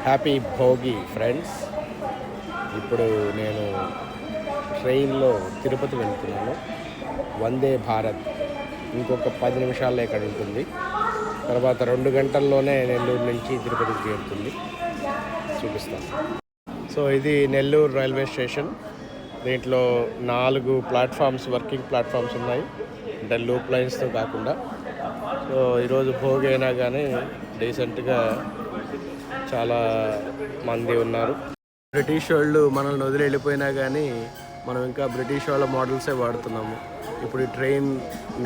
Happy Bhogi friends. ఇప్పుడు నేను ట్రైన్లో తిరుపతి వెళ్తున్నాను. వందే భారత్ ఇంకొక 10 నిమిషాల్లో ఇక్కడ ఉంటుంది. తర్వాత 2 గంటల్లోనే నెల్లూరు నుంచి తిరుపతికి చేరుతుంది. చూపిస్తాను. సో ఇది నెల్లూరు రైల్వే స్టేషన్. దీంట్లో 4 ప్లాట్ఫామ్స్, వర్కింగ్ ప్లాట్ఫామ్స్ ఉన్నాయి, అంటే లూప్ లైన్స్తో కాకుండా. సో ఈరోజు భోగి అయినా కానీ డీసెంట్గా చాలా మంది ఉన్నారు. బ్రిటిష్ వాళ్ళు మనల్ని వదిలి వెళ్ళిపోయినా కానీ మనం ఇంకా బ్రిటిష్ వాళ్ళ మోడల్సే వాడుతున్నాము. ఇప్పుడు ఈ ట్రైన్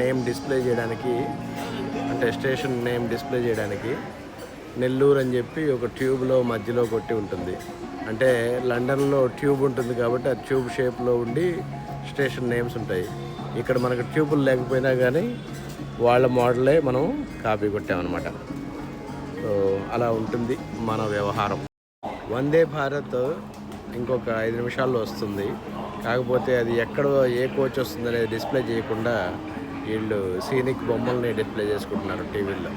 నేమ్ డిస్ప్లే చేయడానికి, అంటే స్టేషన్ నేమ్ డిస్ప్లే చేయడానికి నెల్లూరు అని చెప్పి ఒక ట్యూబ్లో మధ్యలో కొట్టి ఉంటుంది. అంటే లండన్లో ట్యూబ్ ఉంటుంది కాబట్టి ఆ ట్యూబ్ షేప్లో ఉండి స్టేషన్ నేమ్స్ ఉంటాయి. ఇక్కడ మనకు ట్యూబులు లేకపోయినా కానీ వాళ్ళ మోడలే మనం కాపీ కొట్టామన్నమాట. సో అలా ఉంటుంది మన వ్యవహారం. వందే భారత్ ఇంకొక 5 నిమిషాల్లో వస్తుంది. కాకపోతే అది ఎక్కడో ఏ కోచ్ వస్తుంది అనేది డిస్ప్లే చేయకుండా వీళ్ళు సీనిక్ బొమ్మల్ని డిస్ప్లే చేసుకుంటున్నారు టీవీల్లో.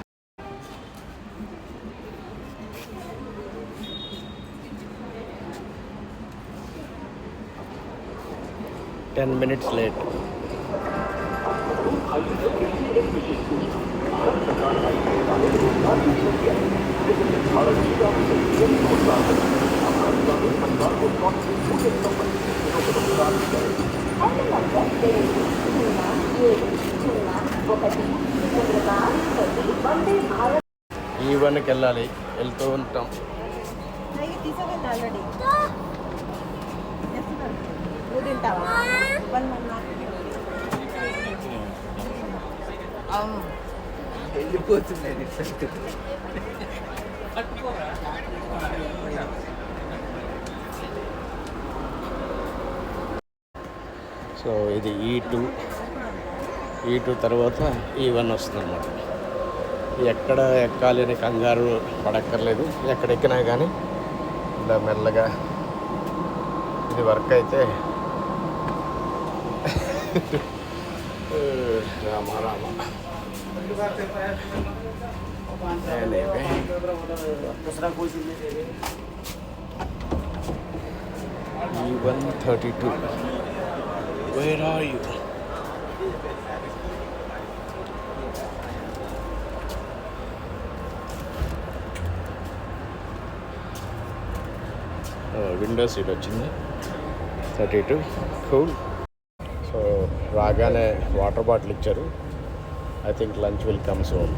"10 minutes late." ఈవెన్కి వెళ్ళాలి, వెళ్తూ ఉంటాం. సో ఇది E2 తర్వాత E1 వస్తుంది అన్నమాట. ఎక్కడ ఎక్కాలి అని కంగారు పడక్కర్లేదు. ఎక్కడ ఎక్కినా కానీ ఇలా మెల్లగా ఇది వర్క్ అయితే Rama E132. Where are you? Window seat వచ్చింది. 32. కూల్. సో రాగానే వాటర్ బాటిల్ ఇచ్చారు. I think lunch will come soon.